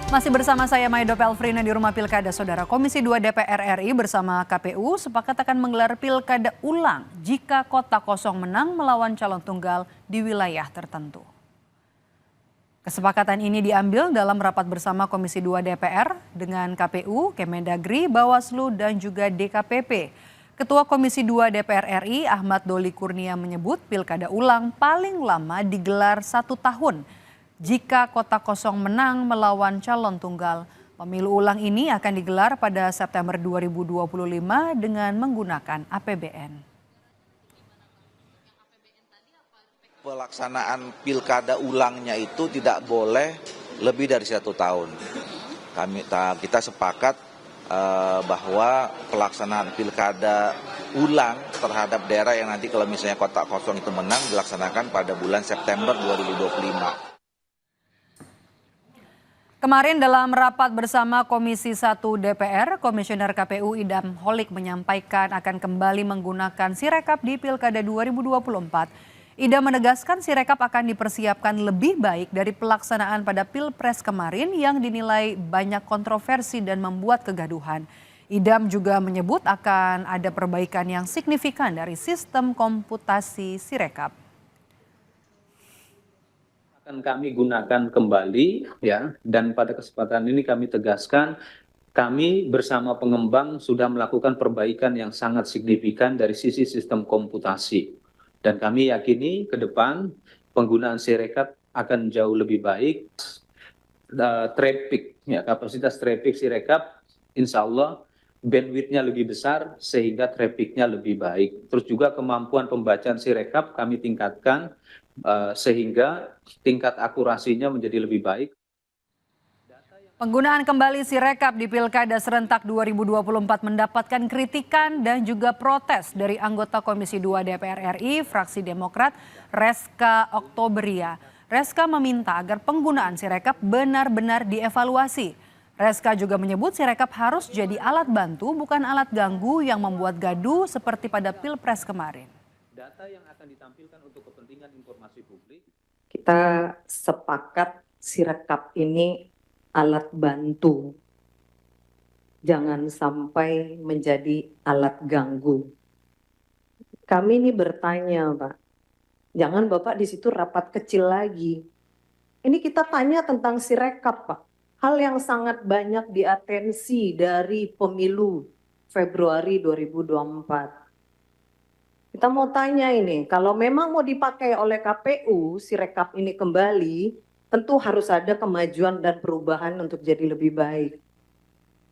Masih bersama saya Maido Pelfrina di Rumah Pilkada, Saudara. Komisi 2 DPR RI bersama KPU sepakat akan menggelar pilkada ulang jika kota kosong menang melawan calon tunggal di wilayah tertentu. Kesepakatan ini diambil dalam rapat bersama Komisi 2 DPR dengan KPU, Kemendagri, Bawaslu, dan juga DKPP. Ketua Komisi 2 DPR RI Ahmad Doli Kurnia menyebut pilkada ulang paling lama digelar 1 tahun. Jika kota kosong menang melawan calon tunggal, pemilu ulang ini akan digelar pada September 2025 dengan menggunakan APBN. Pelaksanaan pilkada ulangnya itu tidak boleh lebih dari 1 tahun. Kita sepakat bahwa pelaksanaan pilkada ulang terhadap daerah yang nanti kalau misalnya kota kosong itu menang dilaksanakan pada bulan September 2025. Kemarin dalam rapat bersama Komisi 1 DPR, Komisioner KPU Idam Holik menyampaikan akan kembali menggunakan Sirekap di Pilkada 2024. Idam menegaskan Sirekap akan dipersiapkan lebih baik dari pelaksanaan pada Pilpres kemarin yang dinilai banyak kontroversi dan membuat kegaduhan. Idam juga menyebut akan ada perbaikan yang signifikan dari sistem komputasi Sirekap. Akan kami gunakan kembali ya, dan pada kesempatan ini kami tegaskan kami bersama pengembang sudah melakukan perbaikan yang sangat signifikan dari sisi sistem komputasi dan kami yakini ke depan penggunaan Sirekap akan jauh lebih baik. Traffic ya, kapasitas traffic Sirekap insya Allah bandwidth-nya lebih besar sehingga traffic-nya lebih baik. Terus juga kemampuan pembacaan Sirekap kami tingkatkan sehingga tingkat akurasinya menjadi lebih baik. Penggunaan kembali Sirekap di Pilkada serentak 2024 mendapatkan kritikan dan juga protes dari anggota Komisi 2 DPR RI, fraksi Demokrat, Reska Oktoberia. Reska meminta agar penggunaan Sirekap benar-benar dievaluasi. Reska juga menyebut Sirekap harus jadi alat bantu bukan alat ganggu yang membuat gaduh seperti pada Pilpres kemarin. Data yang akan ditampilkan untuk kepentingan informasi publik. Kita sepakat Sirekap ini alat bantu. Jangan sampai menjadi alat ganggu. Kami ini bertanya, Pak. Jangan Bapak di situ rapat kecil lagi. Ini kita tanya tentang Sirekap, Pak. Hal yang sangat banyak diatensi dari pemilu Februari 2024. Kita mau tanya ini, kalau memang mau dipakai oleh KPU, Sirekap ini kembali, tentu harus ada kemajuan dan perubahan untuk jadi lebih baik.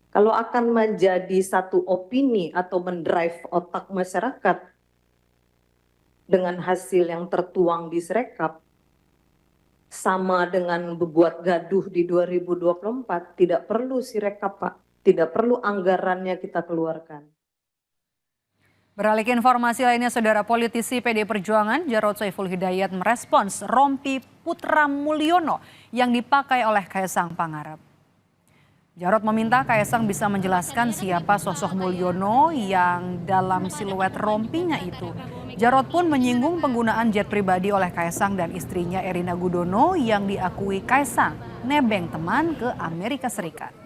Kalau akan menjadi satu opini atau mendrive otak masyarakat dengan hasil yang tertuang di Sirekap, sama dengan membuat gaduh di 2024, tidak perlu Sirekap, Pak. Tidak perlu anggarannya kita keluarkan. Beralih ke informasi lainnya, Saudara, politisi PD Perjuangan Jarod Saiful Hidayat merespons rompi Putra Mulyono yang dipakai oleh Kaesang Pangarep. Jarod meminta Kaesang bisa menjelaskan siapa sosok Mulyono yang dalam siluet rompinya itu. Jarod pun menyinggung penggunaan jet pribadi oleh Kaesang dan istrinya Erina Gudono yang diakui Kaesang nebeng teman ke Amerika Serikat.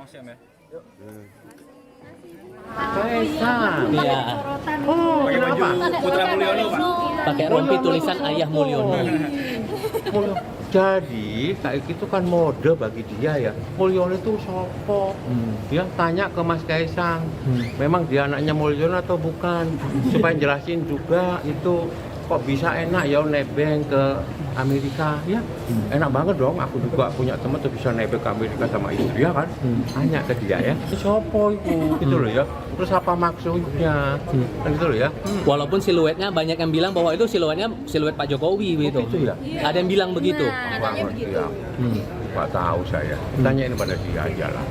Kaesang. Iya. Oh, pakai baju Putra Mulyono, Pak. Pakai rompi tulisan Ayah Mulyono. Jadi kayak gitu kan mode bagi dia ya. Mulyono itu sopo? Dia tanya ke Mas Kaesang. Memang dia anaknya Mulyono atau bukan? Supaya jelasin juga itu kok bisa enak ya nebeng ke Amerika ya. Enak banget dong, aku juga punya teman tuh bisa nebeng ke Amerika sama istri ya kan. Tanya ke dia ya, sopo itu gitu loh ya. Terus apa maksudnya? Kan gitu loh ya. Walaupun siluetnya banyak yang bilang bahwa itu siluetnya siluet Pak Jokowi gitu. Gitu ya. Ada yang bilang begitu. Ya. Nggak tahu saya. Tanyain pada dia aja lah.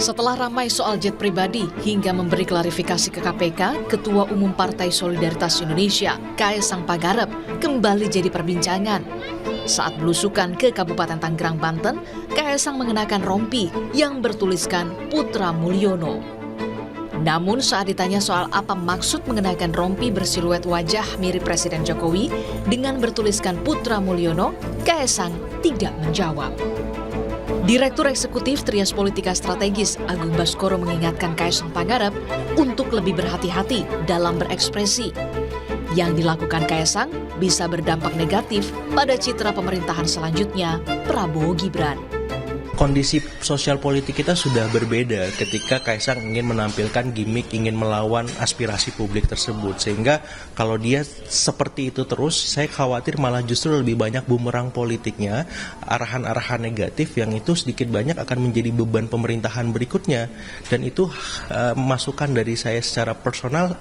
Setelah ramai soal jet pribadi hingga memberi klarifikasi ke KPK, Ketua Umum Partai Solidaritas Indonesia, Kaesang Pangarep, kembali jadi perbincangan. Saat belusukan ke Kabupaten Tangerang, Banten, Kaesang mengenakan rompi yang bertuliskan Putra Mulyono. Namun saat ditanya soal apa maksud mengenakan rompi bersiluet wajah mirip Presiden Jokowi dengan bertuliskan Putra Mulyono, Kaesang tidak menjawab. Direktur Eksekutif Trias Politika Strategis Agung Baskoro mengingatkan Kaesang Pangarep untuk lebih berhati-hati dalam berekspresi. Yang dilakukan Kaesang bisa berdampak negatif pada citra pemerintahan selanjutnya Prabowo Gibran. Kondisi sosial politik kita sudah berbeda ketika Kaesang ingin menampilkan gimmick, ingin melawan aspirasi publik tersebut. Sehingga kalau dia seperti itu terus, saya khawatir malah justru lebih banyak bumerang politiknya, arahan-arahan negatif yang itu sedikit banyak akan menjadi beban pemerintahan berikutnya. Dan itu masukan dari saya secara personal,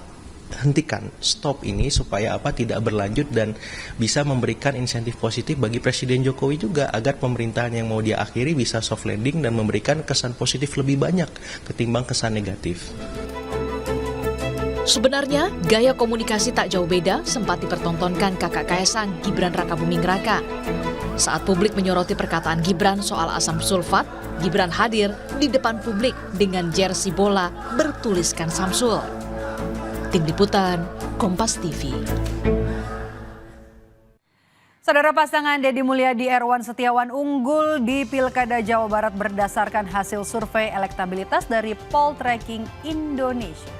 hentikan, stop ini supaya tidak berlanjut dan bisa memberikan insentif positif bagi Presiden Jokowi juga agar pemerintahan yang mau dia akhiri bisa soft landing dan memberikan kesan positif lebih banyak ketimbang kesan negatif. Sebenarnya, gaya komunikasi tak jauh beda sempat dipertontonkan kakak Kaesang, Gibran Rakabuming Raka. Saat publik menyoroti perkataan Gibran soal asam sulfat, Gibran hadir di depan publik dengan jersey bola bertuliskan Samsul. Tim Liputan, Kompas TV. Saudara, pasangan Deddy Mulyadi Erwan Setiawan unggul di Pilkada Jawa Barat berdasarkan hasil survei elektabilitas dari Poltreking Indonesia.